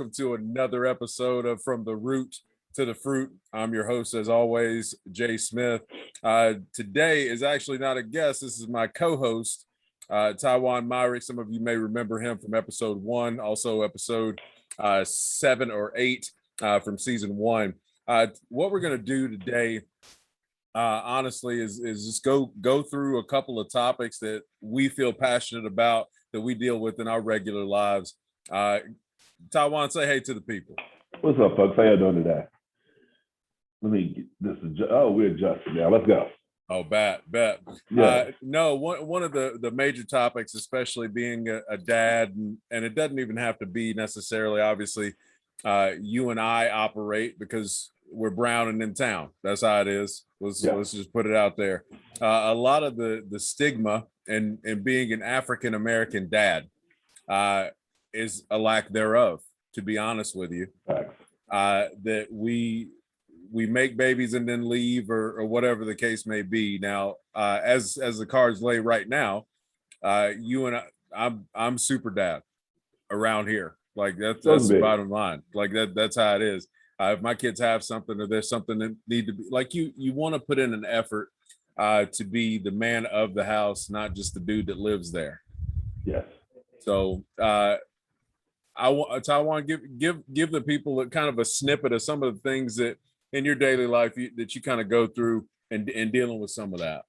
welcome to another episode of From the Root to the Fruit. I'm your host, as always, Jay Smith. Today is actually not a guest. This is my co-host, Taiwan Myrick. Some of you may remember him from episode 1, also episode 7 or 8 from season 1. What we're going to do today, honestly, is just go through a couple of topics that we feel passionate about, that we deal with in our regular lives. Taiwan, say hey to the people. What's up, folks? How y'all doing today? Let me get this. We're adjusting now. Let's go. Oh, bet. Yeah. No, one of the major topics, especially being a dad, and it doesn't even have to be necessarily, obviously, you and I operate because we're brown and in town. That's how it is. Let's just put it out there. A lot of the stigma and being an African American dad is a lack thereof, to be honest with you. That we make babies and then leave, or whatever the case may be. Now, as the cards lay right now, you and I'm super dad around here. Like that's the bottom line. Like that's how it is. If my kids have something, or there's something that need to be, like, you want to put in an effort to be the man of the house, not just the dude that lives there. Yes. So I want to give the people kind of a snippet of some of the things that in your daily life that you kind of go through and dealing with some of that.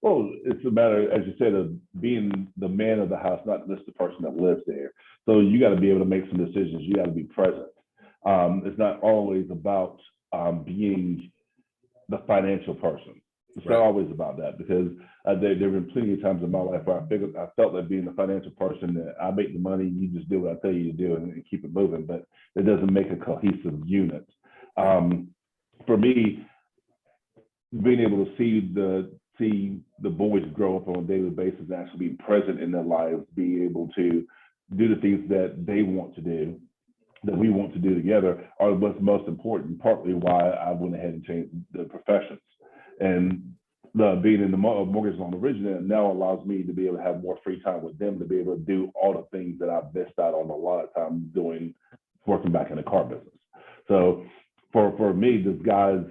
Well, it's a matter, as you said, of being the man of the house, not just the person that lives there. So you got to be able to make some decisions. You got to be present. It's not always about being the financial person. It's not always about that, because there have been plenty of times in my life where I felt that being the financial person, that I make the money, you just do what I tell you to do and keep it moving, but it doesn't make a cohesive unit. For me, being able to see the boys grow up on a daily basis and actually being present in their lives, be able to do the things that they want to do, that we want to do together, are what's most important, partly why I went ahead and changed the professions. And being in the mortgage loan originator now allows me to be able to have more free time with them, to be able to do all the things that I've missed out on a lot of time doing, working back in the car business. So for me, the sky's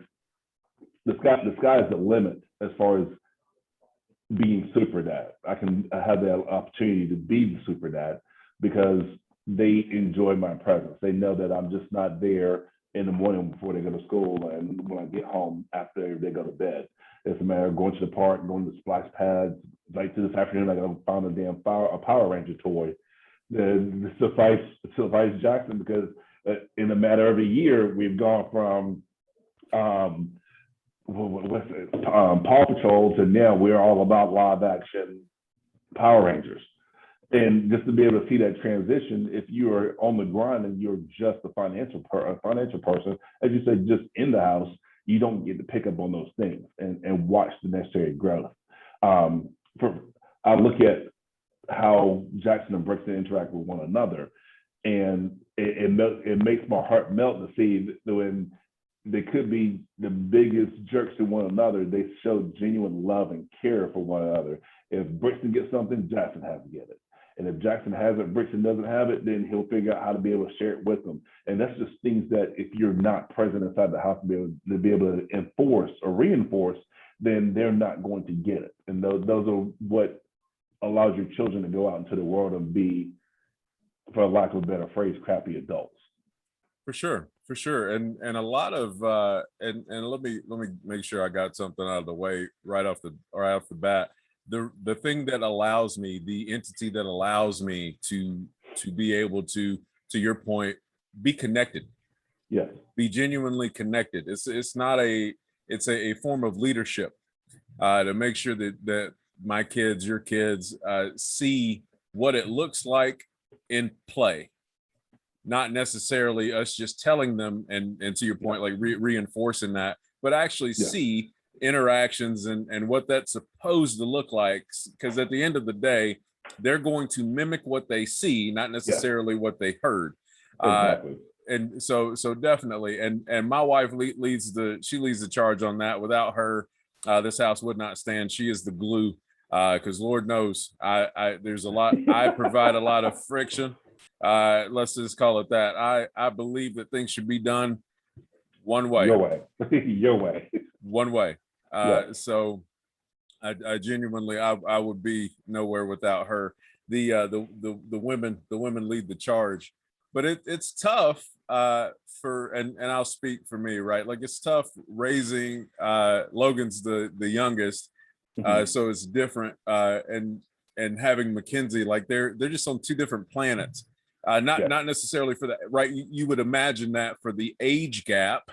the limit as far as being super dad. I have that opportunity to be the super dad because they enjoy my presence. They know that I'm just not there in the morning before they go to school and when I get home after they go to bed. It's a matter of going to the park, going to the splash pads. Like this afternoon, I got to find a damn Power Ranger toy. The suffice Jackson, because in a matter of a year, we've gone from Paw Patrol to now we're all about live action Power Rangers. And just to be able to see that transition, if you are on the grind and you're just a financial person, as you said, just in the house, you don't get to pick up on those things and watch the necessary growth. I look at how Jackson and Brixton interact with one another, and it makes my heart melt to see that when they could be the biggest jerks to one another, they show genuine love and care for one another. If Brixton gets something, Jackson has to get it. And if Jackson has it, Brixton doesn't have it, then he'll figure out how to be able to share it with them. And that's just things that if you're not present inside the house to be able to enforce or reinforce, then they're not going to get it. And those are what allows your children to go out into the world and be, for lack of a better phrase, crappy adults. For sure. And a lot of and let me make sure I got something out of the way right off the bat. The thing that allows me, the entity that allows me to be able to your point, be connected. Yes. Be genuinely connected. It's a form of leadership to make sure that my kids, your kids, see what it looks like in play. Not necessarily us just telling them and to your point, like reinforcing that, but actually see interactions and what that's supposed to look like, because at the end of the day, they're going to mimic what they see, not necessarily what they heard. Exactly. And so definitely, and my wife leads the charge on that. Without her, this house would not stand. She is the glue, because Lord knows I there's a lot. I provide a lot of friction, Let's just call it that. I believe that things should be done one way. Your way. Your way. One way. Yeah. So I genuinely, I would be nowhere without her. The women lead the charge, but it's tough for, and I'll speak for me, right? Like it's tough raising Logan's the youngest, so it's different, and having Mackenzie, like they're just on two different planets. Not necessarily for that, right? You would imagine that for the age gap,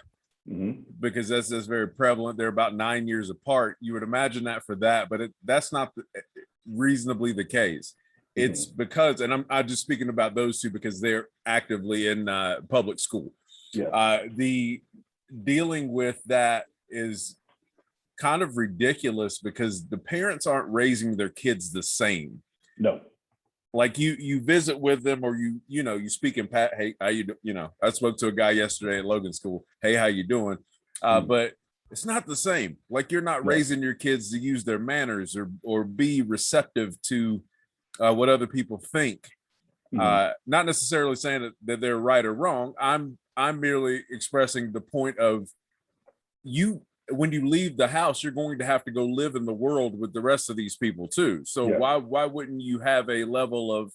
because that's very prevalent. They're about 9 years apart. You would imagine that for that, but that's not reasonably the case. It's because, and I'm just speaking about those two because they're actively in public school. The dealing with that is kind of ridiculous because the parents aren't raising their kids the same. No. Like you visit with them, or you speak in Pat, hey, how you do? I spoke to a guy yesterday at Logan School. Hey, how you doing? But it's not the same. Like you're not raising your kids to use their manners or be receptive to what other people think. Not necessarily saying that they're right or wrong. I'm merely expressing the point of when you leave the house, you're going to have to go live in the world with the rest of these people too. So why wouldn't you have a level of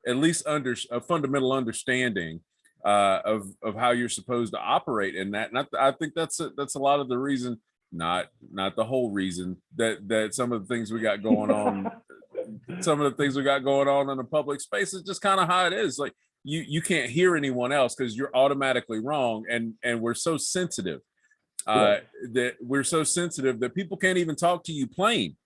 at least a fundamental understanding of how you're supposed to operate in that? And I think that's a lot of the reason, not the whole reason that some of the things we got going on, some of the things we got going on in the public space is just kind of how it is. Like you can't hear anyone else because you're automatically wrong, and we're so sensitive. That we're so sensitive that people can't even talk to you plain.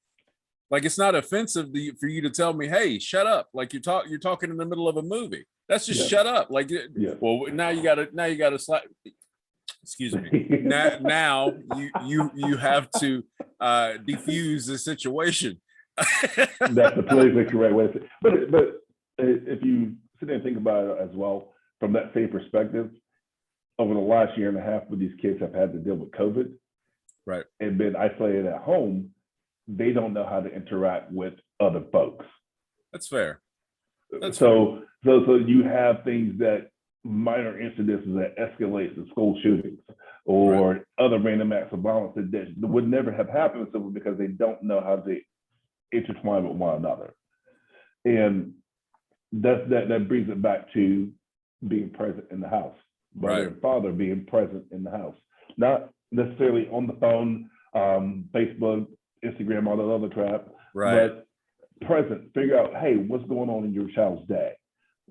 Like it's not offensive for you to tell me, "Hey, shut up!" Like you're talking in the middle of a movie. That's just shut up. Like, well, now you gotta slap. Excuse me. now you have to defuse the situation. That's the politically correct way to say. But if you sit there and think about it as well from that same perspective, over the last year and a half, when these kids have had to deal with COVID, right, and been isolated at home, they don't know how to interact with other folks. That's fair. So you have things that minor incidents that escalate to school shootings or other random acts of violence that would never have happened simply because they don't know how to intertwine with one another. And that brings it back to being present in the house. Mother and father being present in the house, not necessarily on the phone, Facebook, Instagram, all that other crap, but present. Figure out, hey, what's going on in your child's day?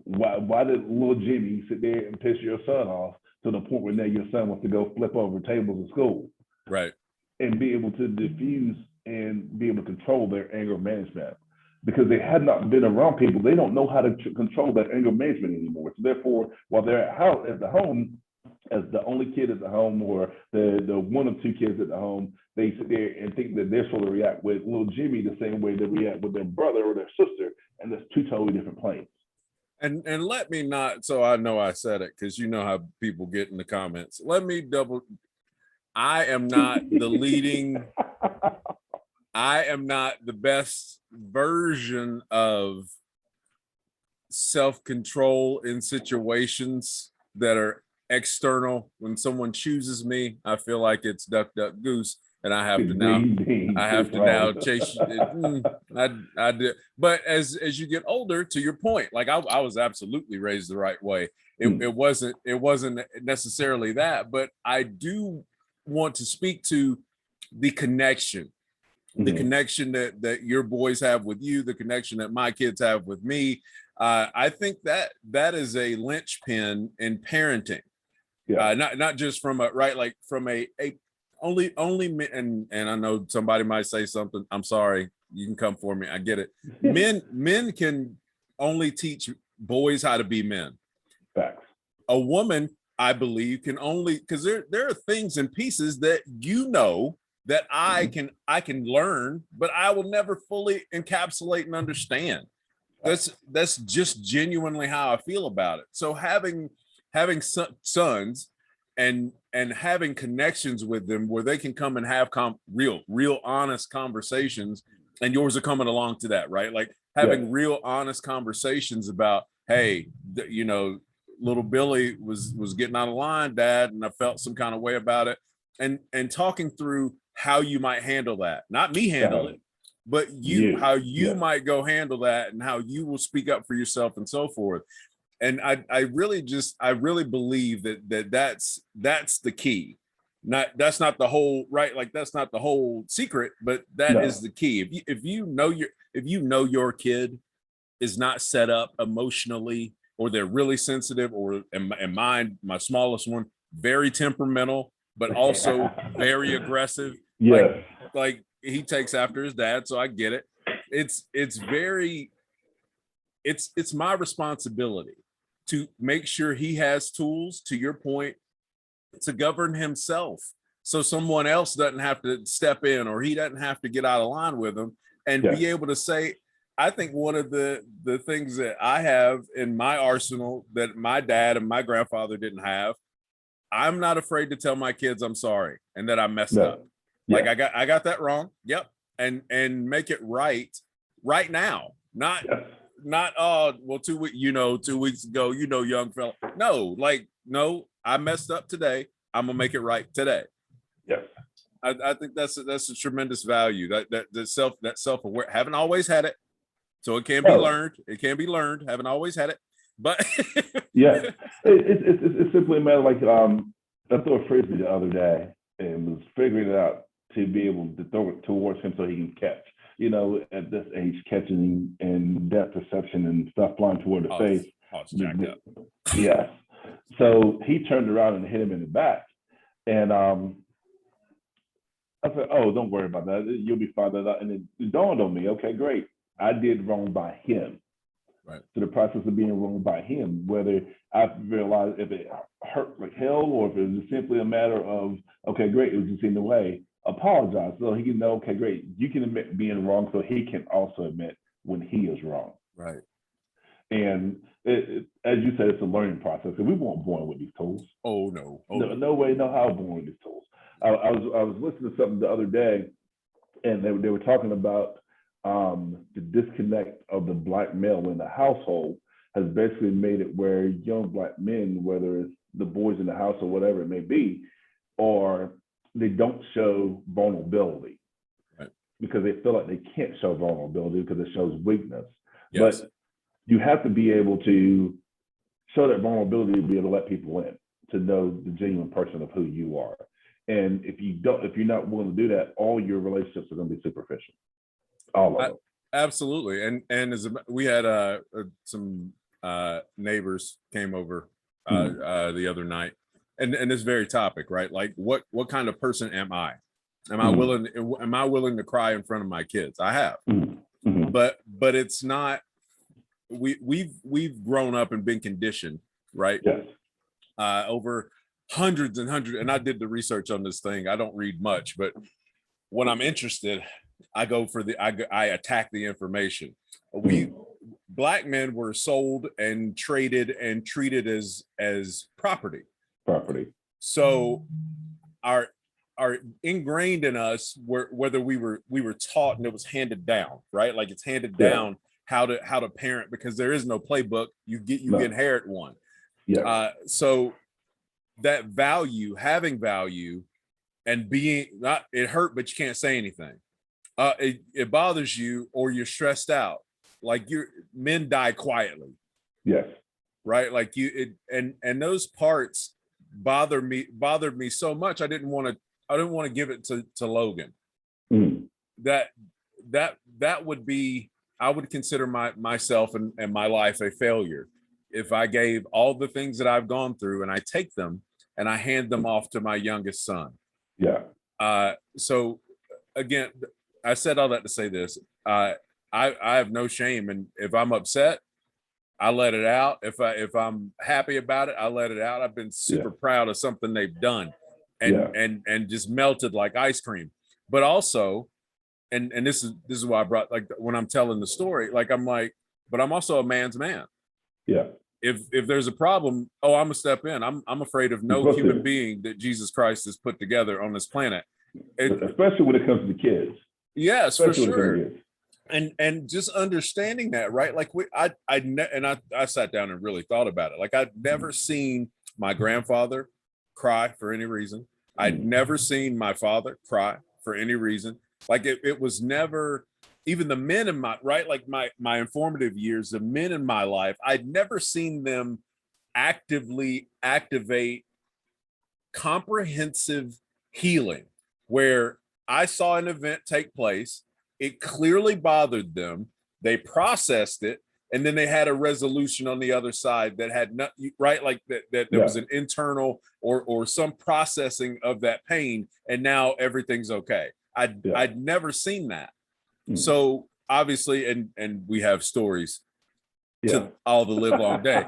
Why did little Jimmy sit there and piss your son off to the point where now your son wants to go flip over tables in school? Right. And be able to diffuse and be able to control their anger management. Because they had not been around people, they don't know how to control that anger management anymore. So therefore, while they're at the home, as the only kid at the home or the one of two kids at the home, they sit there and think that they're supposed to react with little Jimmy the same way they react with their brother or their sister, and that's two totally different planes. And let me not, so I know I said it because you know how people get in the comments. Let me I am not the leading. I am not the best version of self-control in situations that are external. When someone chooses me, I feel like it's duck, duck, goose, and I have to now chase. I did, but as you get older, to your point, like I was absolutely raised the right way. It wasn't necessarily that, but I do want to speak to the connection. The connection that your boys have with you, the connection that my kids have with me. I think that is a linchpin in parenting. Not just from only and I know somebody might say something. I'm sorry, you can come for me. I get it. Men can only teach boys how to be men. Facts. A woman, I believe, can only, because there are things and pieces that that I can learn, but I will never fully encapsulate and understand. That's just genuinely how I feel about it. So having sons and having connections with them where they can come and have real honest conversations, and yours are coming along to that, right? Like having real honest conversations about hey, little Billy was getting out of line, Dad, and I felt some kind of way about it. And talking through how you might handle that, not me handle it, but how you might go handle that, and how you will speak up for yourself and so forth. And I really believe that's the key. That's not the whole right, like that's not the whole secret, but that is the key. If you know your kid is not set up emotionally, or they're really sensitive, or and mine, my smallest one, very temperamental, but also very aggressive. Like he takes after his dad, so I get it. It's my responsibility to make sure he has tools, to your point, to govern himself, so someone else doesn't have to step in, or he doesn't have to get out of line with him, and be able to say, I think one of the things that I have in my arsenal that my dad and my grandfather didn't have, I'm not afraid to tell my kids I'm sorry and that I messed up. Like I got that wrong. Yep. And make it right now. Not well, 2 weeks, 2 weeks ago, young fella. No, I messed up today. I'm gonna make it right today. Yes. I think that's a tremendous value. That self-aware. Haven't always had it. So it can be learned. It can be learned. Haven't always had it, but it's simply a matter of, like, I threw a frisbee the other day and was figuring it out to be able to throw it towards him so he can catch. At this age, catching and depth perception and stuff flying toward the face. It's jacked up. Yes. So he turned around and hit him in the back, and I said, "Oh, don't worry about that. You'll be fine." And it dawned on me, okay, great. I did wrong by him. Right. So the process of being wrong by him, whether I realized if it hurt like hell, or if it was simply a matter of, okay, great, it was just in the way, apologize. So he can know, okay, great, you can admit being wrong, so he can also admit when he is wrong. Right. And as you said, it's a learning process. And we weren't born with these tools. Oh, no. No way, no how born with these tools. I was listening to something the other day, and they were talking about the disconnect of the Black male in the household has basically made it where young Black men, whether it's the boys in the house or whatever it may be, or they don't show vulnerability, right, because they feel like they can't show vulnerability because it shows weakness. Yes. But you have to be able to show that vulnerability to be able to let people in, to know the genuine person of who you are. And if you're not willing to do that, all your relationships are going to be superficial. All of them. Absolutely. And we had some neighbors came over the other night, and this very topic, right? Like what kind of person am I? Am I willing to cry in front of my kids? I have. But it's not, we've grown up and been conditioned, right? Yes. Over hundreds and hundreds, and I did the research on this thing. I don't read much, but when I'm interested, I go for I attack the information. Black men were sold and traded and treated as property. So our ingrained in us, whether we were taught and it was handed down, right? Like it's handed down how to parent, because there is no playbook. You inherit one. So that having value and being not, it hurt, but you can't say anything. It bothers you, or you're stressed out. Like men die quietly. Yes. Right. Like and those parts bothered me so much. I didn't want to give it to Logan. That would be, I would consider myself and my life a failure if I gave all the things that I've gone through and I take them and I hand them off to my youngest son. So again, I said all that to say this. I have no shame, and if I'm upset, I let it out. If I'm happy about it, I let it out. I've been super proud of something they've done, and just melted like ice cream. But also, and this is why I brought, like, when I'm telling the story, like but I'm also a man's man. If there's a problem, I'm gonna step in. I'm afraid of no human being that Jesus Christ has put together on this planet. Especially when it comes to kids. Yes, for sure. and just understanding that, right? Like I sat down and really thought about it. Like I'd never seen my grandfather cry for any reason. I'd never seen my father cry for any reason. Like it was never, even the men in my, right, like my informative years, the men in my life, I'd never seen them actively activate comprehensive healing, where I saw an event take place, it clearly bothered them, they processed it, and then they had a resolution on the other side that had not, right, like that there Yeah. was an internal or some processing of that pain, and now everything's okay. Yeah. I'd never seen that. So obviously, and we have stories Yeah. to all the live long day.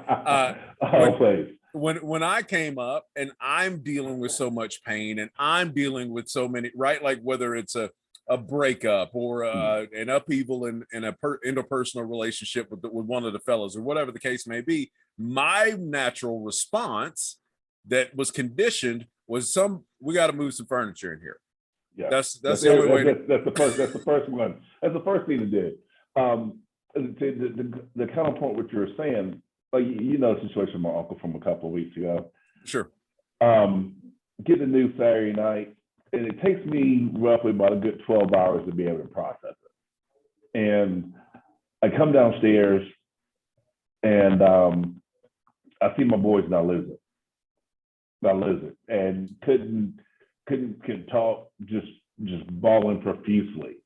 Always. When I came up and I'm dealing with so much pain and I'm dealing with so many, right? Like whether it's a breakup or an upheaval in a interpersonal relationship with one of the fellows or whatever the case may be, my natural response that was conditioned was we got to move some furniture in here. Yeah. That's the only way. That's the first one. That's the first thing to do. The counterpoint what you were saying, like the situation with my uncle from a couple of weeks ago. Sure. Get the news Saturday night, and it takes me roughly about a good 12 hours to be able to process it. And I come downstairs, and I see my boys not losing, and couldn't talk, just bawling profusely.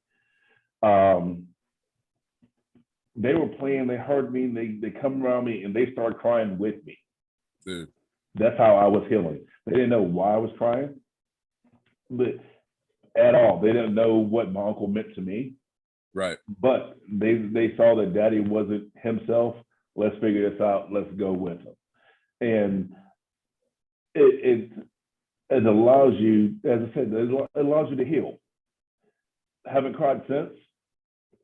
They were playing, they heard me, they come around me and they started crying with me. Dude. That's how I was healing. They didn't know why I was crying, but at all. They didn't know what my uncle meant to me. Right. But they saw that daddy wasn't himself. Let's figure this out. Let's go with him. And it allows you, as I said, it allows you to heal. Haven't cried since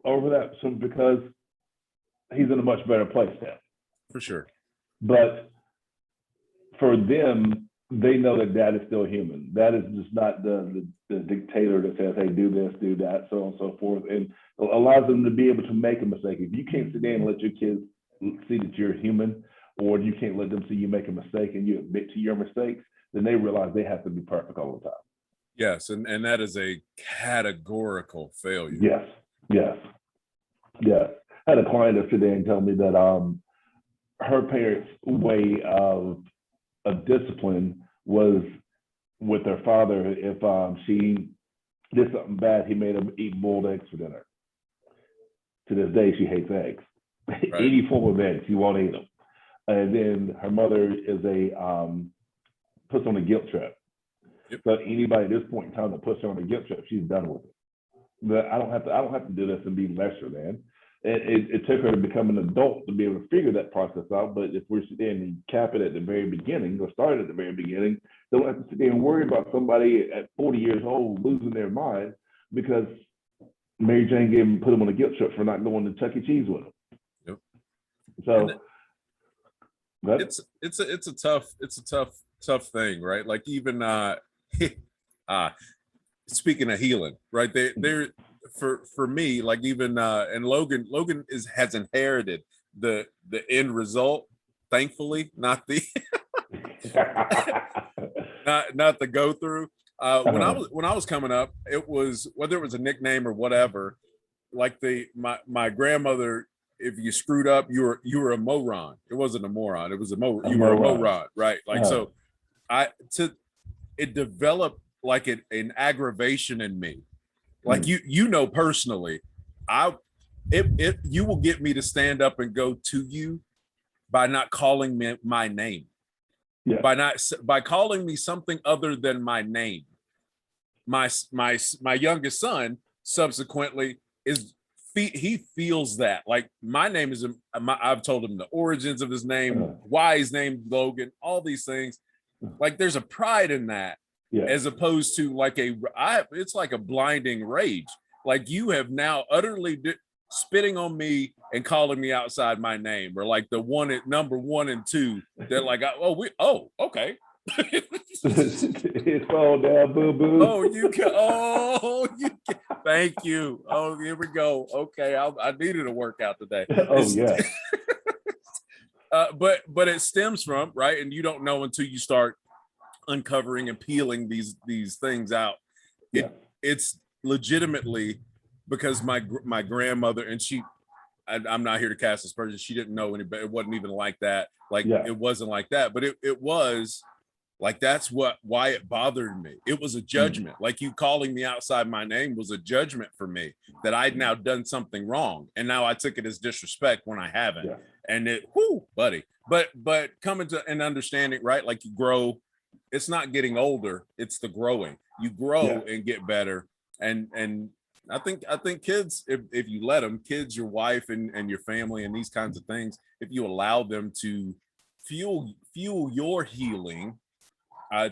over that, so because he's in a much better place now. For sure. But for them, they know that dad is still human. That is just not the dictator that says, hey, do this, do that, so on and so forth. And allows them to be able to make a mistake. If you can't sit there and let your kids see that you're human, or you can't let them see you make a mistake and you admit to your mistakes, then they realize they have to be perfect all the time. Yes, and that is a categorical failure. Yes. I had a client that sit there and tell me that her parents' way of discipline was with their father. If she did something bad, he made them eat boiled eggs for dinner. To this day, she hates eggs. Right. Any form of eggs, she won't eat them. And then her mother is puts on a guilt trip. Yep. So anybody at this point in time that puts her on a guilt trip, she's done with it. But I don't have to do this and be lesser than. It took her to become an adult to be able to figure that process out. But if we're sitting there and cap it at the very beginning, or start at the very beginning, they don't have to sit there and worry about somebody at 40 years old losing their mind because Mary Jane put them on a guilt trip for not going to Chuck E. Cheese with them. Yep. So it's a tough thing, right? Like even speaking of healing, right? They're for me, like even and Logan has inherited the end result, thankfully, not the not the go through. When I was coming up, it was, whether it was a nickname or whatever, like my grandmother, if you screwed up, you were a moron. It wasn't a moron, it was you were a moron, right? Like so it developed like an aggravation in me. Like you personally, you will get me to stand up and go to you by not calling me my name. Yeah. By calling me something other than my name. My youngest son subsequently he feels that, like, my name is I've told him the origins of his name, why he's named Logan, all these things. Like there's a pride in that. Yeah. As opposed to like it's like a blinding rage. Like you have now utterly spitting on me and calling me outside my name, or like the number 1 and 2. They're like, okay. It's all down, boo boo. Oh, you can. Oh, you can. Thank you. Oh, here we go. Okay, I needed a workout today. Oh yeah. But it stems from right, and you don't know until you start uncovering and peeling these things out. Yeah. It's legitimately because my grandmother, and I'm not here to cast aspersions. She didn't know any better. It wasn't even like that. Like Yeah. it wasn't like that, but it was like that's why it bothered me. It was a judgment. Like you calling me outside my name was a judgment for me that I'd now done something wrong, and now I took it as disrespect when I haven't. Yeah. And it, whoo, buddy. But coming to an understanding, right? Like you grow. It's not getting older; it's the growing. You grow and get better, and I think kids, if you let them, kids, your wife and your family and these kinds of things, if you allow them to fuel your healing,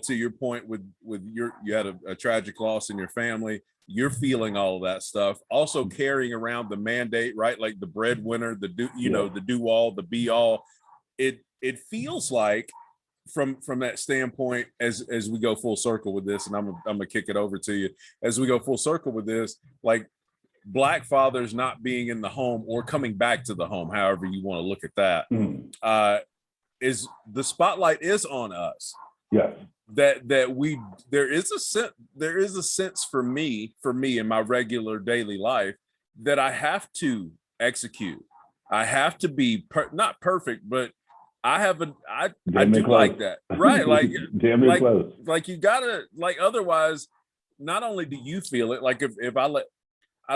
to your point with you had a tragic loss in your family, you're feeling all of that stuff, also carrying around the mandate, right? Like the breadwinner, the the do all, the be all. It feels like from that standpoint, as we go full circle with this, and I'm gonna kick it over to you as we go full circle with this, like Black fathers not being in the home or coming back to the home, however you want to look at that, is the spotlight is on us. Yeah. That we there is a sense for me in my regular daily life that I have to execute. I have to be not perfect, but I do like that, right? Like damn near close. Like you gotta, like, otherwise, not only do you feel it, like if I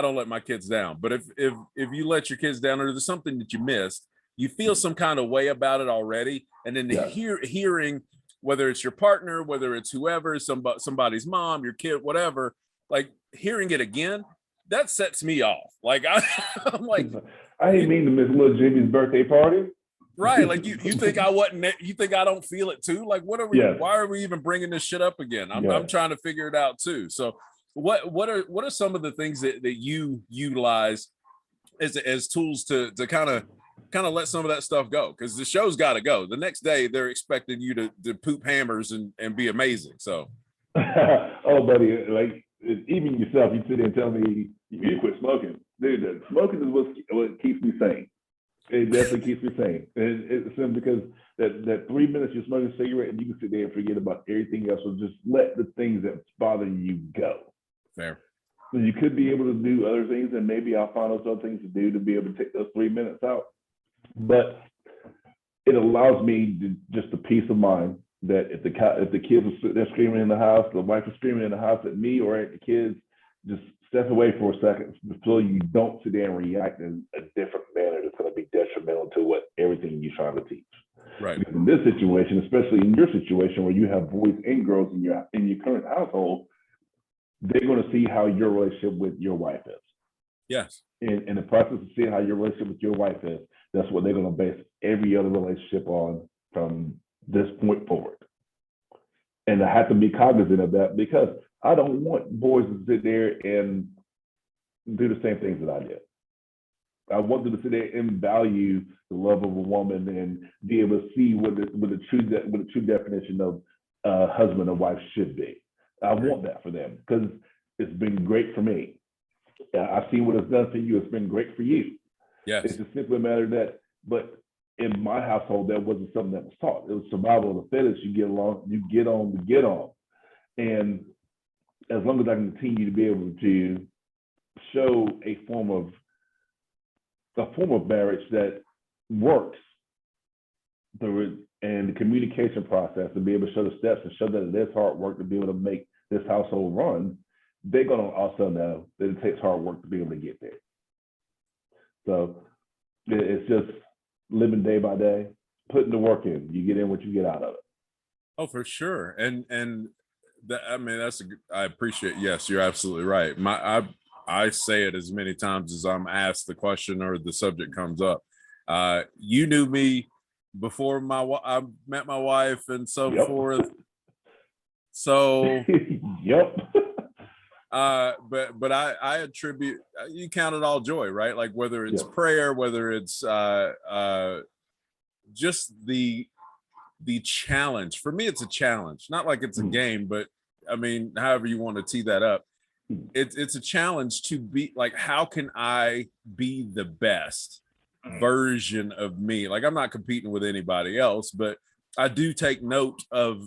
don't let my kids down, but if you let your kids down or there's something that you missed, you feel some kind of way about it already, and then hearing, whether it's your partner, whether it's whoever, somebody's mom, your kid, whatever, like hearing it again, that sets me off. Like I'm like, I didn't mean to miss little Jimmy's birthday party. Right, like you think I wasn't, you think I don't feel it too? Like what are we? Yes. Why are we even bringing this shit up again? I'm trying to figure it out too. So what are some of the things that you utilize as tools to kind of let some of that stuff go? Because the show's got to go. The next day they're expecting you to poop hammers and be amazing. So oh, buddy, like even yourself, you sit there and tell me you need to quit smoking. Dude, smoking is what keeps me sane. It definitely keeps me sane. And it's simply because that 3 minutes you're smoking a cigarette and you can sit there and forget about everything else, or just let the things that's bothering you go. Fair. So you could be able to do other things, and maybe I'll find out other things to do to be able to take those 3 minutes out. But it allows me just the peace of mind that if the kids are sitting there screaming in the house, the wife is screaming in the house at me or at the kids, just step away for a second so you don't sit there and react in a different manner that's going to be detrimental to what everything you're trying to teach. Right. Because in this situation, especially in your situation where you have boys and girls in your current household, they're going to see how your relationship with your wife is. Yes. In the process of seeing how your relationship with your wife is, that's what they're going to base every other relationship on from this point forward. And I have to be cognizant of that, because I don't want boys to sit there and do the same things that I did. I want them to sit there and value the love of a woman and be able to see what the true definition of husband and wife should be. I want that for them because it's been great for me. I've seen what it's done for you. It's been great for you. Yes. It's just simply a matter that, but in my household, that wasn't something that was taught. It was survival of the fittest. You get along, you get on to get on. And as long as I can continue to be able to show a form of marriage that works, and the communication process, and be able to show the steps and show that it is hard work to be able to make this household run, they're going to also know that it takes hard work to be able to get there. So it's just living day by day, putting the work in. You get in what you get out of it. Oh, for sure. And that, I mean, I appreciate. Yes, you're absolutely right. I say it as many times as I'm asked the question or the subject comes up. You knew me before I met my wife and so forth. So yep. But I attribute, you count it all joy, right? Like whether it's prayer, whether it's just the the challenge for me, it's a challenge, not like it's a Mm. game, but I mean, however you want to tee that up, Mm. it's a challenge to be like, how can I be the best version of me? Like, I'm not competing with anybody else, but I do take note of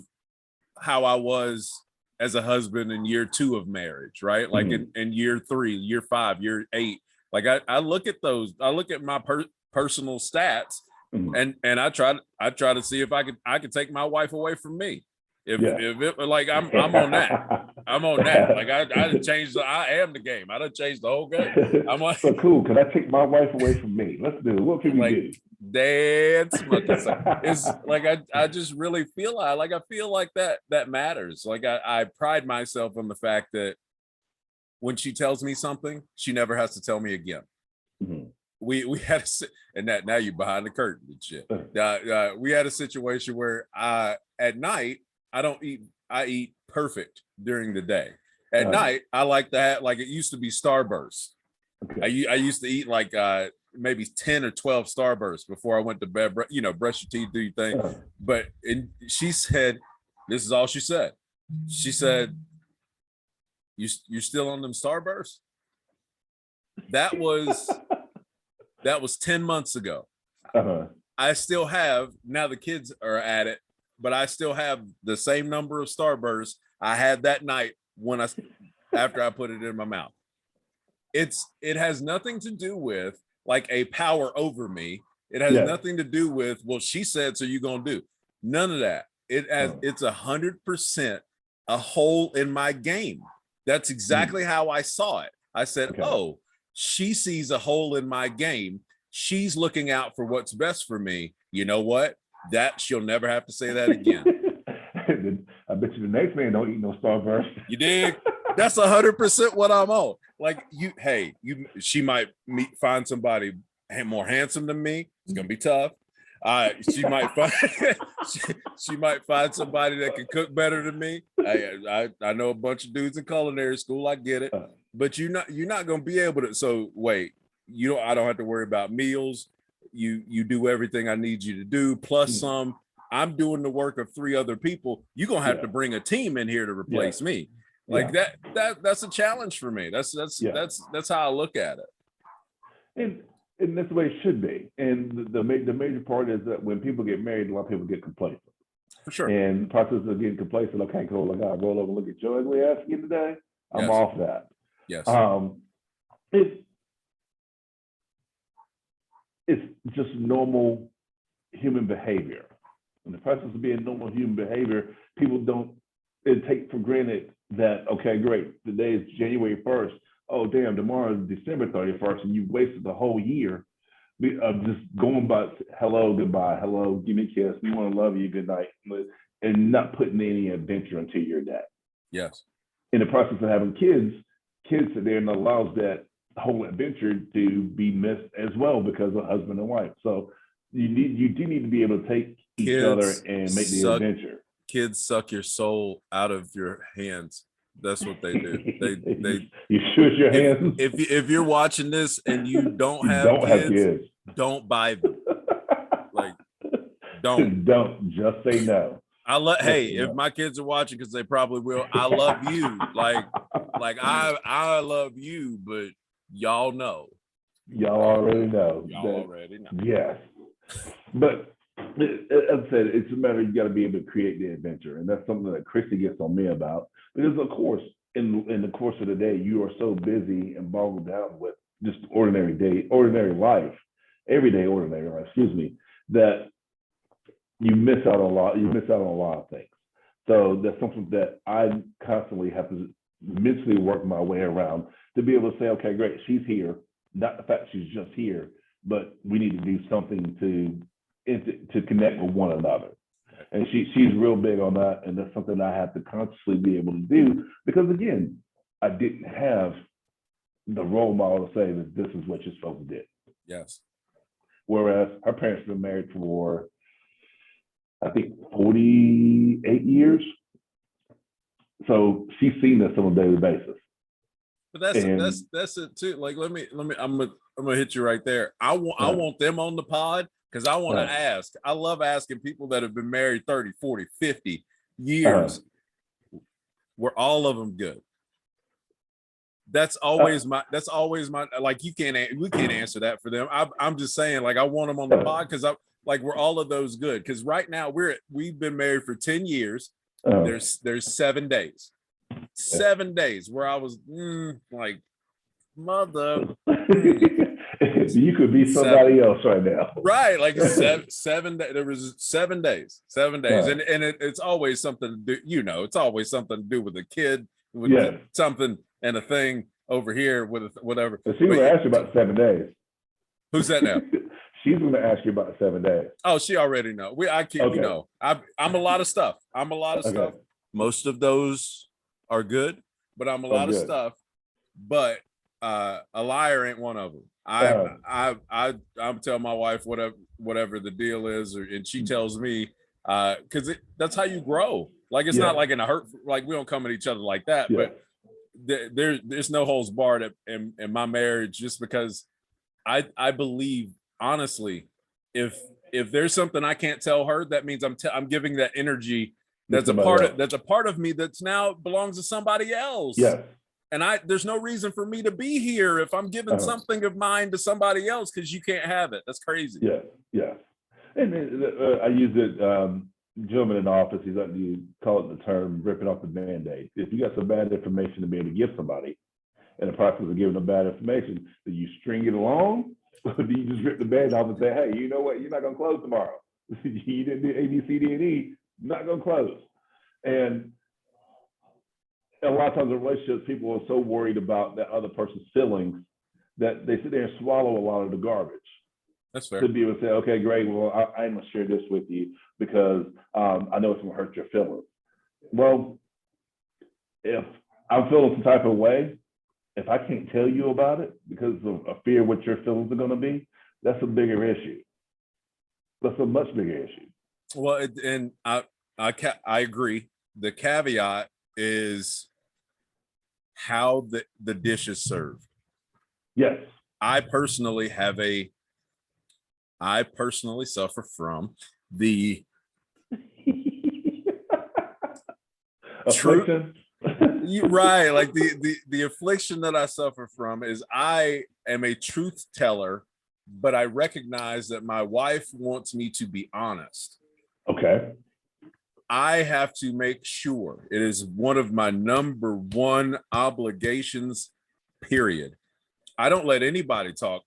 how I was as a husband in year 2 of marriage, right? Like in year 3, year 5, year 8. Like I look at those, I look at my personal stats, Mm. and I try to see if I could take my wife away from me. If it like I'm on that. I'm on that. Like I done changed. I am the game. I done changed the whole game. I'm like, so cool. Can I take my wife away from me? Let's do it. What can we like do? dance monkey. It's like I just really feel like I feel like that matters. Like I pride myself on the fact that when she tells me something, she never has to tell me again. Mhm. We had a, and that now you behind the curtain and shit. We had a situation where at night I don't eat. I eat perfect during the day. At night I like that. Like it used to be Starburst. Okay. I used to eat like maybe 10 or 12 Starbursts before I went to bed. You know, brush your teeth, do your thing. But she said, this is all she said. She said, "You still on them Starbursts?" That was 10 months ago. I still have, now the kids are at it, but I still have the same number of Starbursts I had that night after I put it in my mouth. It has nothing to do with like a power over me. It has nothing to do with, well, she said, so you're gonna do. None of that. It's 100% a hole in my game. That's exactly how I saw it. I said, oh, she sees a hole in my game. She's looking out for what's best for me. You know what? That she'll never have to say that again. I bet you the next man don't eat no Starburst. You dig? That's 100% what I'm on. Like she might find somebody more handsome than me. It's gonna be tough. She might find she might find somebody that can cook better than me. I know a bunch of dudes in culinary school. I get it, but you're not gonna be able to. So wait, I don't have to worry about meals. You do everything I need you to do plus some. I'm doing the work of 3 other people. You're gonna have to bring a team in here to replace me. Like that's a challenge for me. That's how I look at it. And that's the way it should be. And the major part is that when people get married, a lot of people get complacent. For sure. And the process of getting complacent, okay, cool. I gotta roll over and look at your ugly ass again today. I'm off that. Yes. It's just normal human behavior. In the process of being normal human behavior, people don't take for granted that, okay, great, today is January 1st. Oh, damn, tomorrow is December 31st, and you've wasted the whole year of just going by hello, goodbye, hello, give me a kiss, we want to love you, good night, and not putting any adventure into your day. Yes. In the process of having kids sit there and allows that whole adventure to be missed as well because of husband and wife. So you do need to be able to take each other and make the adventure. Kids suck your soul out of your hands. That's what they do. They you shush your hands. If you're watching this and you don't have kids, don't buy them. Like don't just say no. If my kids are watching, because they probably will, I love you. Like I love you, but y'all know. Y'all already know. Yes. But as I said, it's a matter, you got to be able to create the adventure. And that's something that Christy gets on me about. Because, of course, in the course of the day, you are so busy and boggled down with just ordinary life, everyday ordinary life, that you miss out on a lot of things. So that's something that I constantly have to mentally work my way around to be able to say, okay, great, she's here. Not the fact she's just here, but we need to do something to connect with one another. And she's real big on that, and that's something I have to consciously be able to do because, again, I didn't have the role model to say that this is what you're supposed to do. Yes. Whereas her parents have been married for, I think, 48 years. So she's seen this on a daily basis. But that's it too. Like, let me. I'm gonna hit you right there. I want them on the pod because I want to ask. I love asking people that have been married 30, 40, 50 years. Were all of them good? That's always my like we can't answer that for them. I'm just saying, like, I want them on the pod because I'm like, we're all of those good? Because right now we've been married for 10 years. There's 7 days. 7 days where I was like, mother. You could be somebody else right now. Right, like 7 days. There was 7 days. 7 days. And it's always something to do, it's always something to do with a kid, with something and a thing over here with whatever. But she's going to ask you about 7 days. Who's that now? She's going to ask you about 7 days. Oh, she already know. I'm a lot of stuff. Stuff. Most of those are good, but I'm a lot of stuff. But a liar ain't one of them. I'm telling my wife whatever the deal is, and she tells me because that's how you grow. Like, it's not like in a hurt, like we don't come at each other like that, but there's no holds barred in my marriage, just because I believe, honestly, if there's something I can't tell her, that means I'm giving that energy that's a part of me that's now belongs to somebody else. Yeah. And there's no reason for me to be here if I'm giving something of mine to somebody else, because you can't have it. That's crazy. Yeah. And I use it, gentleman in the office, you call it the term ripping off the Band-Aid. If you got some bad information to be able to give somebody, in the process of giving them bad information, do you string it along? Or do you just rip the Band off and say, hey, you know what? You're not going to close tomorrow. You didn't do A, B, C, D, and E. Not going to close. And a lot of times in relationships, people are so worried about that other person's feelings that they sit there and swallow a lot of the garbage. That's fair. To be able to say, okay, great, well, I'm going to share this with you because I know it's going to hurt your feelings. Well, if I'm feeling some type of way, if I can't tell you about it because of a fear of what your feelings are going to be, that's a bigger issue. That's a much bigger issue. Well, and I agree. The caveat is how the dish is served. Yes. I personally suffer from the affliction. Right, like the affliction that I suffer from is I am a truth teller, but I recognize that my wife wants me to be honest. Okay. I have to make sure, it is one of my number one obligations, period. I don't let anybody talk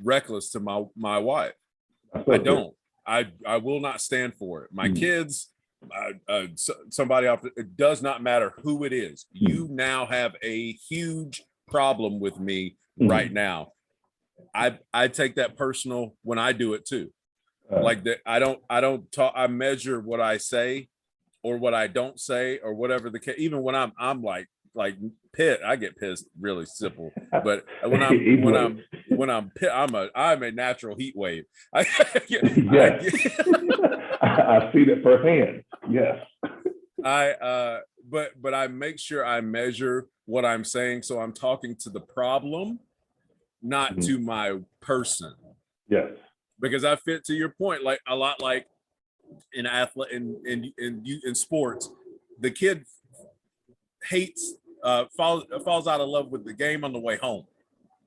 reckless to my wife. I don't. I will not stand for it. My kids, somebody off, it does not matter who it is. You now have a huge problem with me right now. I take that personal when I do it too. Like that, I don't talk. I measure what I say or what I don't say or whatever the case. Even when I'm like pit, I get pissed really simple. But when I'm pit, I'm a natural heat wave. Yes. I see that firsthand. Yes. But I make sure I measure what I'm saying, so I'm talking to the problem, not to my person. Yes. Because I fit to your point, like a lot like in athlete in sports, the kid hates falls out of love with the game on the way home.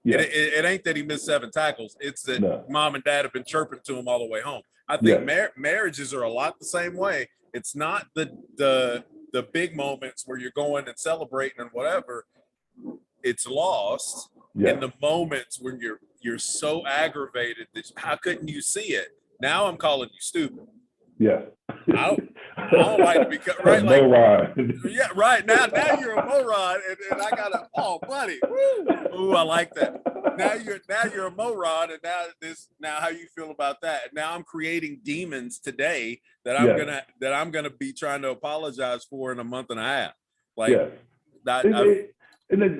Yeah. It ain't that he missed 7 tackles. It's that mom and dad have been chirping to him all the way home. I think marriages are a lot the same way. It's not the big moments where you're going and celebrating and whatever. It's lost in the moments when you're so aggravated that how couldn't you see it? Now I'm calling you stupid. Yeah. I don't like to be right. Like, yeah, right. Now you're a moron, and I got buddy. Ooh, I like that. Now you're a moron, and now how you feel about that? Now I'm creating demons today that I'm gonna be trying to apologize for in a month and a half. Like and then,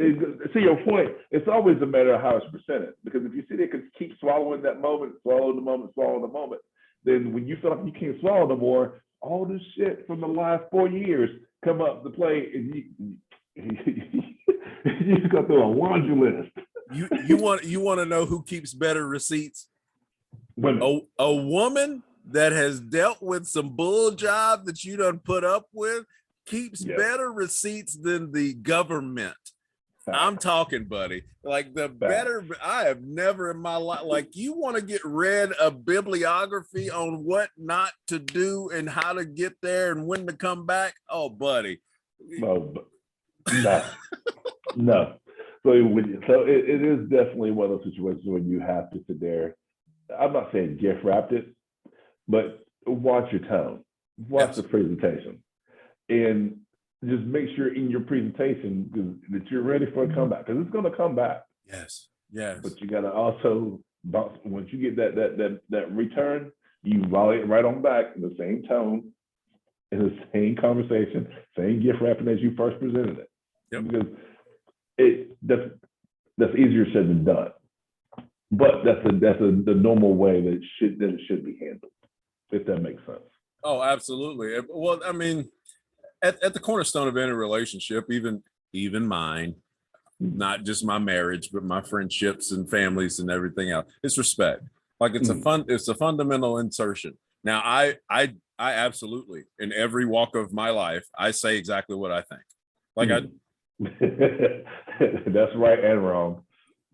to your point, it's always a matter of how it's presented. Because if you see they could keep swallowing that moment, swallow the moment, then when you feel like you can't swallow no more, all this shit from the last 4 years come up to play, and you go through a laundry list. You want to know who keeps better receipts? Women. A woman that has dealt with some bull job that you done put up with keeps Yes. better receipts than the government. I'm Fact. talking, buddy. Like the Fact. better, I have never in my life, like you want to get read a bibliography on what not to do and how to get there and when to come back. Oh, buddy. No, no, no. So, it is definitely one of those situations when you have to sit there. I'm not saying gift wrapped it, but watch your tone, watch the presentation, and just make sure in your presentation that you're ready for a comeback, because it's going to come back. Yes, yes. But you got to also bounce once you get that return, you volley it right on back in the same tone, in the same conversation, same gift wrapping as you first presented it. Yep. Because that's easier said than done. But that's the normal way that it should be handled, if that makes sense. Oh, absolutely. Well, I mean, at the cornerstone of any relationship, even mine, not just my marriage, but my friendships and families and everything else, it's respect. Like it's a fundamental insertion. Now, I absolutely, in every walk of my life, I say exactly what I think. Like that's right and wrong.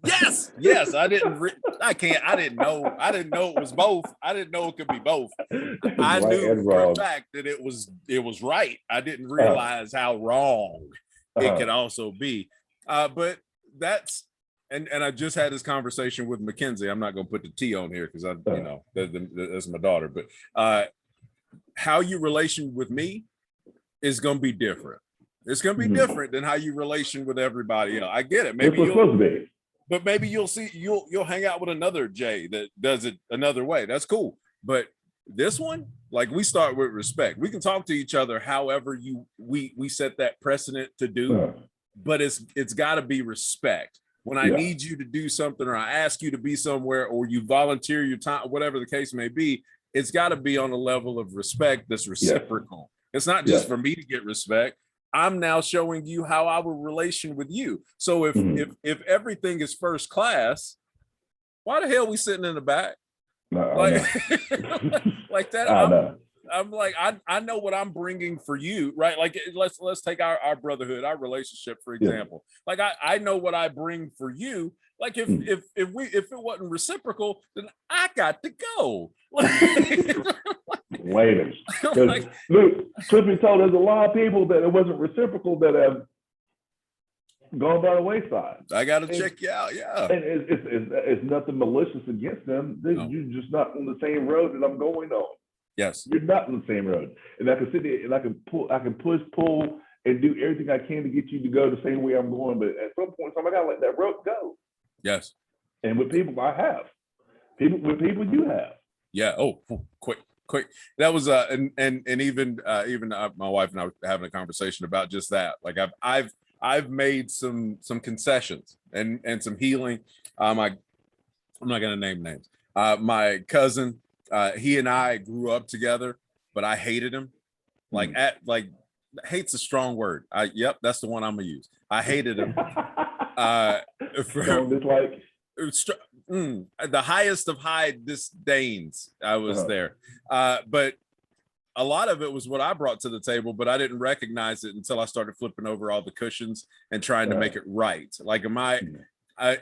Yes, I didn't know it was both. I didn't know it could be both. I knew for a fact that it was right. I didn't realize how wrong it could also be. But that's and I just had this conversation with Mackenzie. I'm not going to put the T on here because that's my daughter. But how you relation with me is going to be different. It's going to be different than how you relation with everybody else. I get it. Maybe it's supposed to be. But maybe you'll hang out with another Jay that does it another way. That's cool. But this one, like we start with respect. We can talk to each other however we set that precedent to do, but it's got to be respect. When I need you to do something or I ask you to be somewhere or you volunteer your time, whatever the case may be, it's got to be on a level of respect that's reciprocal. It's not just for me to get respect. I'm now showing you how I will relation with you. So if everything is first class, why the hell are we sitting in the back? Like that. I'm like, I know what I'm bringing for you, right? Like let's take our brotherhood, our relationship, for example. Like I know what I bring for you. Like if it wasn't reciprocal, then I got to go. Later. Like, look, truth be told, there's a lot of people that it wasn't reciprocal that have gone by the wayside. I got to check you out, And it's nothing malicious against them. You're just not on the same road that I'm going on. Yes, you're not on the same road, and I can sit there and I can pull, and do everything I can to get you to go the same way I'm going. But at some point, I gotta let that road go. Yes. And with people, I have with people you have. Yeah. Oh, quick. That was and even my wife and I were having a conversation about just that. Like I've made some concessions and some healing. I'm not gonna name names. My cousin, he and I grew up together, but I hated him. Like hate's a strong word. That's the one I'm gonna use. I hated him. The highest of high disdains. I was there. But a lot of it was what I brought to the table, but I didn't recognize it until I started flipping over all the cushions and trying to make it right. Like, am I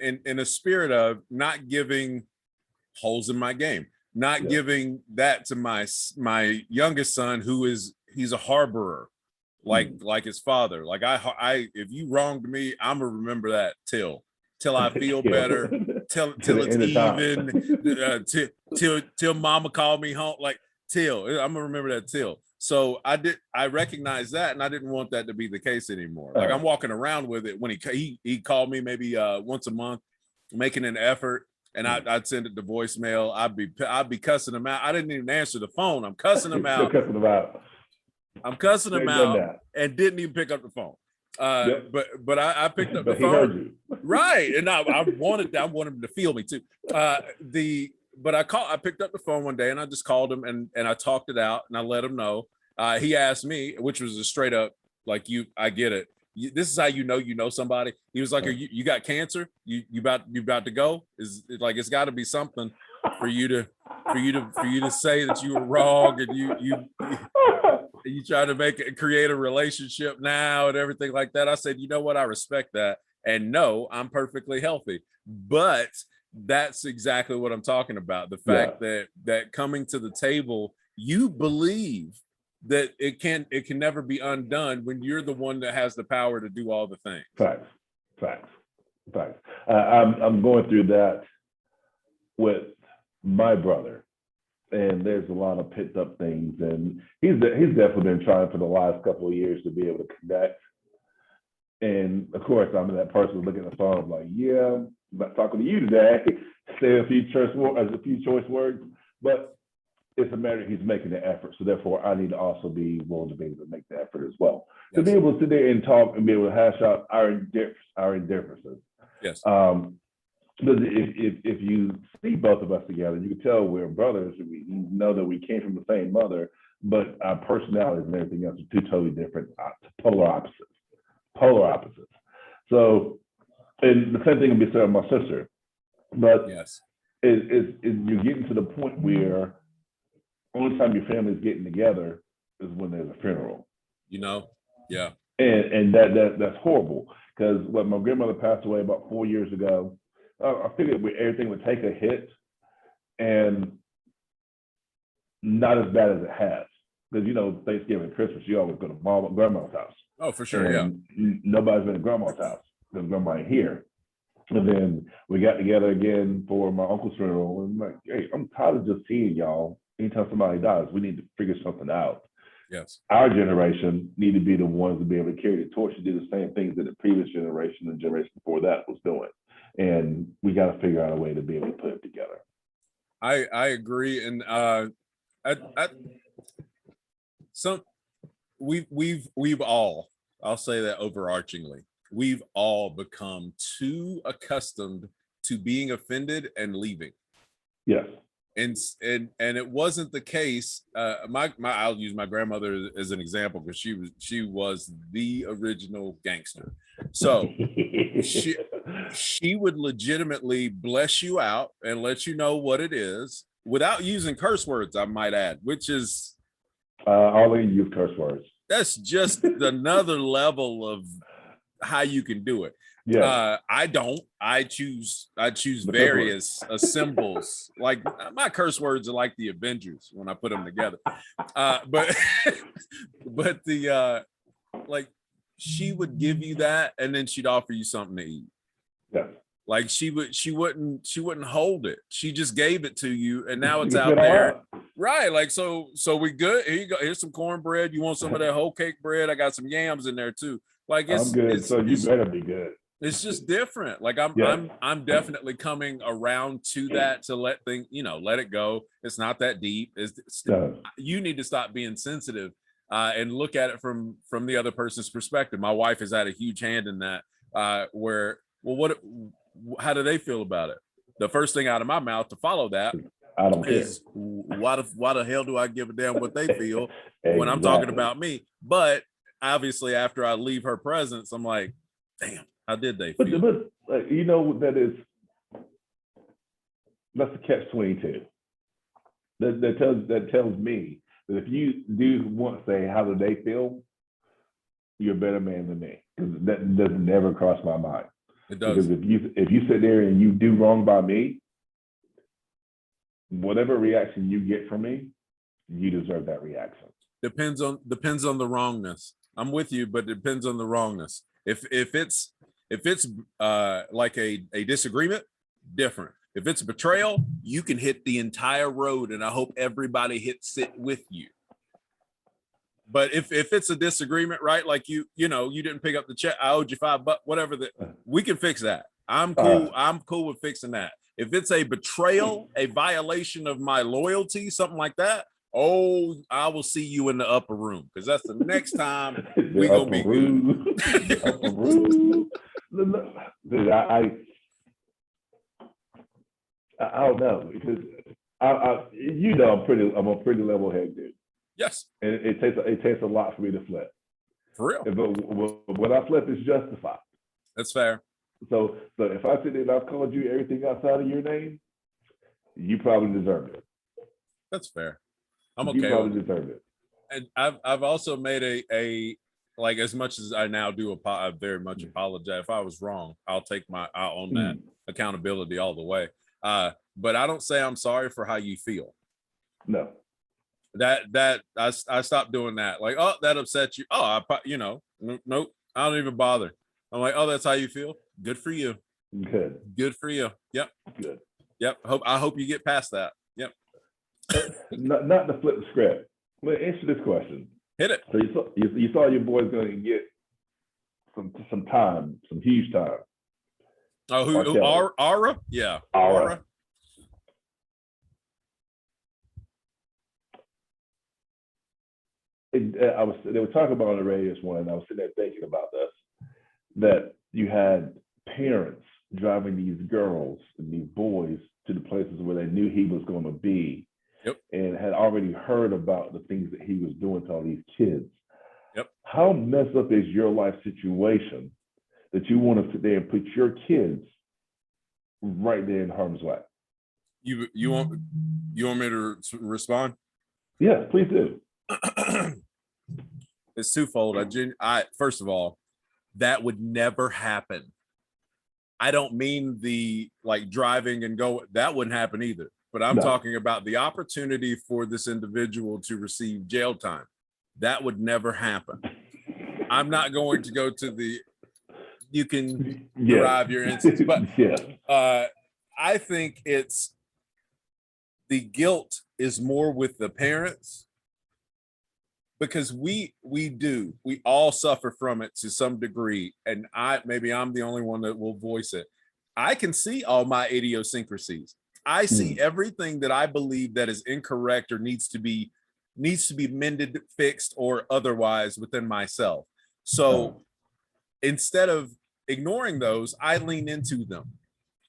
in a spirit of not giving holes in my game, not giving that to my youngest son, he's a harborer, like his father. Like I if you wronged me, I'm gonna remember that till I feel better, till it's even, till mama called me home, like till I'm gonna remember that till. So I recognized that, and I didn't want that to be the case anymore. Like I'm walking around with it when he called me maybe once a month, making an effort, and I'd send it to voicemail. I'd be cussing him out. I didn't even answer the phone. I'm cussing him out. I'm cussing him out and didn't even pick up the phone. But I picked up the phone. Heard you. Right. And I wanted him to feel me too. But I picked up the phone one day and I just called him and I talked it out and I let him know. He asked me, which was a straight up, like, I get it. This is how you know somebody. He was like, you got cancer? You about to go? Is like, it's got to be something for you to for you to say that you were wrong, and you try to create a relationship now and everything like that. I said, you know what? I respect that. And no, I'm perfectly healthy. But that's exactly what I'm talking about. The fact that coming to the table, you believe that it can never be undone when you're the one that has the power to do all the things. Facts. I'm going through that with my brother, and there's a lot of picked up things, and he's definitely been trying for the last couple of years to be able to connect. And of course, I'm that person looking at the phone, I'm like, yeah, I'm not talking to you today. Say a few choice words, but it's a matter he's making the effort. So therefore, I need to also be willing to be able to make the effort as well. Yes. To be able to sit there and talk and be able to hash out our indifferences. Yes. Because if you see both of us together, you can tell we're brothers. We know that we came from the same mother, but our personalities and everything else are two totally different, polar opposites. So, and the same thing can be said of my sister. But yes, you're getting to the point where only time your family's getting together is when there's a funeral. Yeah. And that's horrible, because when my grandmother passed away about 4 years ago, I figured everything would take a hit, and not as bad as it has. Because Thanksgiving and Christmas, you always go to grandma's house. Oh, for sure, and nobody's been to grandma's house because grandma ain't here. And then we got together again for my uncle's funeral, and I'm like, hey, I'm tired of just seeing y'all. Anytime somebody dies, we need to figure something out. Yes. Our generation need to be the ones to be able to carry the torch and do the same things that the previous generation and generation before that was doing. And we got to figure out a way to be able to put it together. I agree. And we've all, I'll say that overarchingly, we've all become too accustomed to being offended and leaving. Yes. And it wasn't the case. I'll use my grandmother as an example, because she was the original gangster. So she would legitimately bless you out and let you know what it is without using curse words, I might add, which is I only use curse words. That's just another level of how you can do it. Yeah. I don't. I choose various symbols. Like my curse words are like the Avengers when I put them together. But the like she would give you that, and then she'd offer you something to eat. Yeah. Like she wouldn't hold it. She just gave it to you, and now it's out there. Right. Like, so we good. Here you go. Here's some cornbread. You want some of that whole cake bread? I got some yams in there too. Like I'm good. So you better be good. It's just different. Like I'm definitely coming around to that, to let it go. It's not that deep. You need to stop being sensitive and look at it from the other person's perspective. My wife has had a huge hand in that. How do they feel about it? The first thing out of my mouth to follow that I don't care. Why the hell do I give a damn what they feel when I'm talking about me? But obviously, after I leave her presence, I'm like, damn, how did they feel? But that's the catch-22. That tells me that if you do want to say how do they feel, you're a better man than me, because that doesn't never cross my mind. It does. Because if you sit there and you do wrong by me, whatever reaction you get from me, you deserve that reaction. Depends on the wrongness. I'm with you, but it depends on the wrongness. If it's like a disagreement, different. If it's betrayal, you can hit the entire road, and I hope everybody hits it with you. But if it's a disagreement, right? Like you didn't pick up the check, I owed you $5, whatever, we can fix that. I'm cool. I'm cool with fixing that. If it's a betrayal, a violation of my loyalty, something like that, I will see you in the upper room, because that's the next time we gonna be good. Upper room. I don't know, because I'm a pretty level head dude. Yes. And it takes a lot for me to flip. For real. But when I flip, it's justified. That's fair. So if I sit there and I've called you everything outside of your name, you probably deserve it. That's fair. I'm You okay with probably it. deserve it. And I've also made a like, as much as I now do, I very much apologize. If I was wrong, I'll own that accountability all the way. But I don't say I'm sorry for how you feel. No. I stopped doing that. Like, oh, that upset you. Oh, nope. I don't even bother. I'm like, oh, that's how you feel. Good for you. Good. Good for you. Yep. Good. Yep. I hope you get past that. Yep. Not to flip the script. Let me answer this question. Hit it. So you saw your boy's going to get some time, some huge time. Oh, who Aura? Yeah. Aura. They were talking about on the radio this morning, and I was sitting there thinking about this, that you had parents driving these girls and these boys to the places where they knew he was going to be. Yep. And had already heard about the things that he was doing to all these kids. Yep. How messed up is your life situation that you want to sit there and put your kids right there in harm's way? You want me to respond? Yes, please do. It's twofold. I first of all, that would never happen. I don't mean the like driving and go, that wouldn't happen either. But I'm talking about the opportunity for this individual to receive jail time. That would never happen. I'm not going to go to the, you can derive your instance, but I think it's, the guilt is more with the parents, because we all suffer from it to some degree. And maybe I'm the only one that will voice it. I can see all my idiosyncrasies. I see everything that I believe that is incorrect or needs to be mended, fixed, or otherwise within myself. So instead of ignoring those, I lean into them.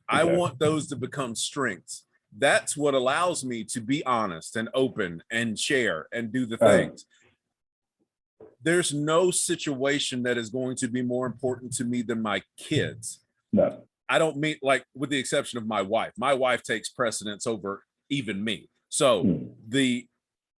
I want those to become strengths. That's what allows me to be honest and open and share and do the things. There's no situation that is going to be more important to me than my kids. No. I don't mean, like, with the exception of my wife. My wife takes precedence over even me. So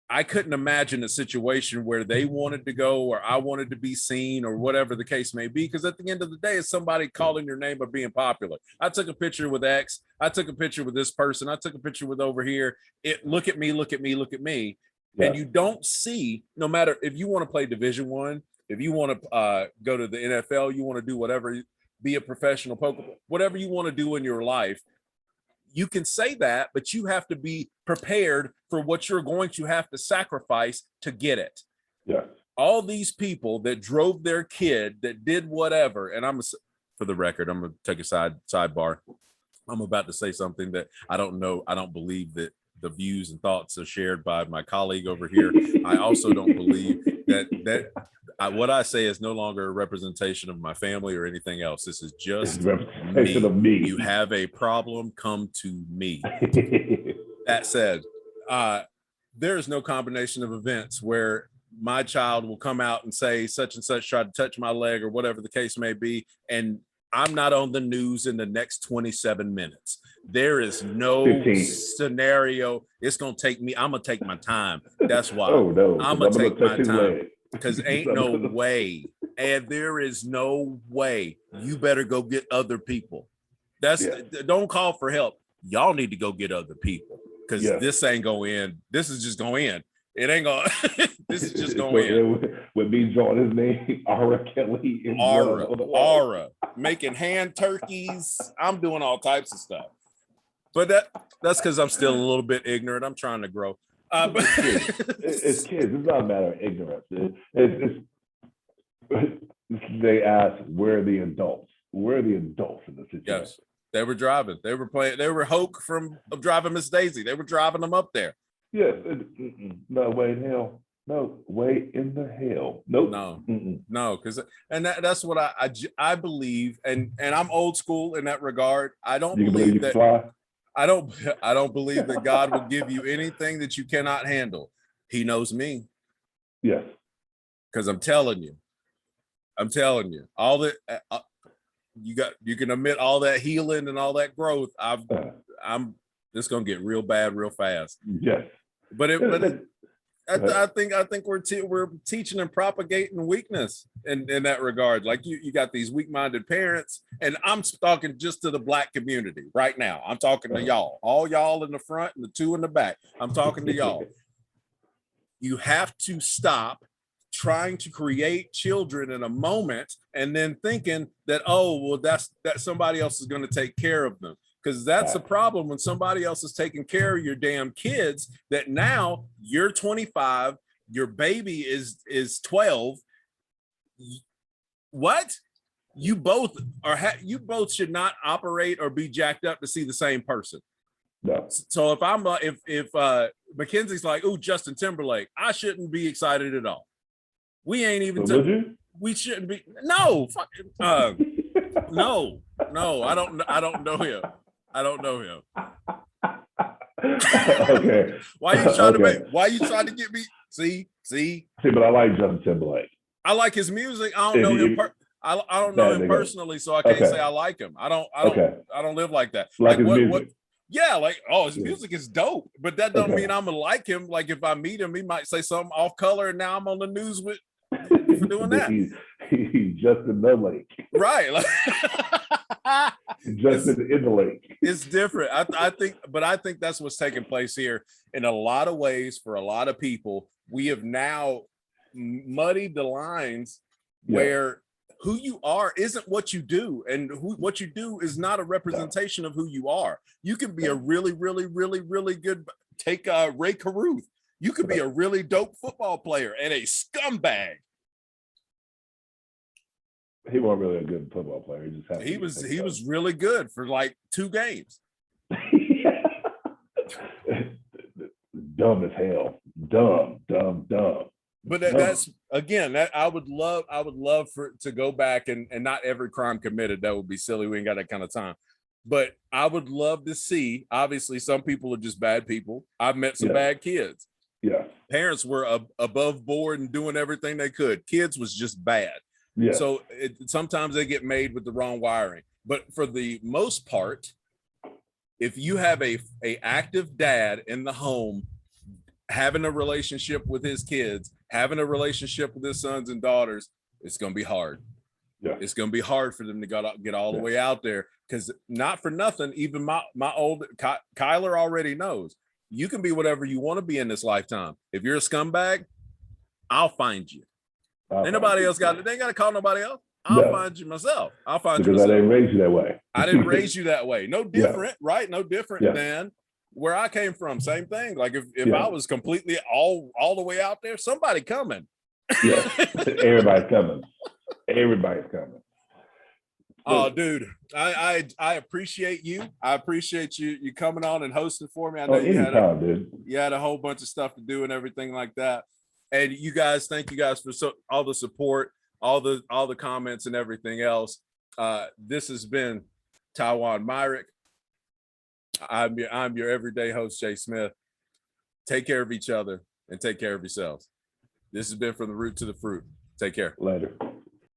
I couldn't imagine a situation where they wanted to go or I wanted to be seen or whatever the case may be, because at the end of the day, it's somebody calling your name or being popular. I took a picture with X. I took a picture with this person. I took a picture with over here. Look at me, look at me, look at me. Yeah. And you don't see, no matter if you want to play Division I, if you want to go to the NFL, you want to do whatever, be a professional poker, whatever you want to do in your life, you can say that, but you have to be prepared for what you're going to have to sacrifice to get it. Yeah. All these people that drove their kid, that did whatever, and for the record, I'm going to take a sidebar. I'm about to say something that I don't know. I don't believe that the views and thoughts are shared by my colleague over here. I also don't believe that what I say is no longer a representation of my family or anything else. This is just me. Of me. You have a problem, come to me. That said, there is no combination of events where my child will come out and say such and such tried to touch my leg or whatever the case may be, and I'm not on the news in the next 27 minutes. There is no 15. Scenario. It's going to take me. I'm going to take my time. That's why. Oh, no. I'm going to take my time. Because ain't no way. And there is no way. You better go get other people. Don't call for help. Y'all need to go get other people. Because this ain't going in. This is just going in. It ain't going. This is just going in. With me drawing his name, Aura Kelly. Aura. Making hand turkeys. I'm doing all types of stuff. But that's because I'm still a little bit ignorant. I'm trying to grow. It's kids. It's not a matter of ignorance. They ask, where are the adults? Where are the adults in the situation? Yes, they were driving. They were playing. They were Hoke from Driving Miss Daisy. They were driving them up there. Yes. No way in hell. No way in the hell. Nope. No, because that's what I believe, and I'm old school in that regard. I don't believe that. Fly? I don't believe that God will give you anything that you cannot handle. He knows me. Yes. Because I'm telling you, all that you can admit all that healing and all that growth. I'm just gonna get real bad real fast. Yes. But I think we're teaching and propagating weakness in that regard. Like you got these weak-minded parents, and I'm talking just to the Black community right now. I'm talking to y'all, all y'all in the front and the two in the back. I'm talking to y'all. You have to stop trying to create children in a moment and then thinking that, oh, well, that somebody else is going to take care of them. Because that's the problem when somebody else is taking care of your damn kids, that now you're 25, your baby is 12. What? You both should not operate or be jacked up to see the same person. No. So if Mackenzie's like, ooh, Justin Timberlake, I shouldn't be excited at all. We ain't even we shouldn't be. No, no, I don't know him. I don't know him. Okay. Why you trying to get me? See, but I like Justin Timberlake. I like his music. I don't know him. I don't know him personally, so I can't say I like him. I don't live like that. Like his music. Yeah, like, oh, his music is dope, but that don't mean I'm gonna like him. Like, if I meet him, he might say something off color, and now I'm on the news for doing that. He's Justin the Lake. Right. Like, Justin in the lake. It's different. I think that's what's taking place here. In a lot of ways, for a lot of people, we have now muddied the lines where who you are isn't what you do, and what you do is not a representation of who you are. You can be a really, really, really, really good. Take Ray Caruth. You could be a really dope football player and a scumbag. He wasn't really a good football player. He was really good for like 2 games. Dumb as hell. Dumb. But that's again, that I would love for to go back and not every crime committed. That would be silly. We ain't got that kind of time. But I would love to see, obviously, some people are just bad people. I've met some bad kids. Yeah. Parents were above board and doing everything they could. Kids was just bad. Yeah. So sometimes they get made with the wrong wiring. But for the most part, if you have a active dad in the home, having a relationship with his kids, having a relationship with his sons and daughters, it's going to be hard. Yeah. It's going to be hard for them to get all the way out there, because not for nothing, even my old Kyler already knows you can be whatever you want to be in this lifetime. If you're a scumbag, I'll find you. Ain't nobody else got it. They ain't got to call nobody else. I'll find you myself. I'll find you myself. Because I didn't raise you that way. I didn't raise you that way. No different, right? No different than where I came from. Same thing. Like if I was completely all the way out there, somebody coming. Yeah, everybody's coming. Everybody's coming. Oh, dude, I appreciate you. I appreciate you coming on and hosting for me. I know you had a whole bunch of stuff to do and everything like that. And you guys, thank you guys for all the support, all the comments and everything else. This has been Taiwan Myrick. I'm your everyday host, Jay Smith. Take care of each other and take care of yourselves. This has been From the Root to the Fruit. Take care. Later.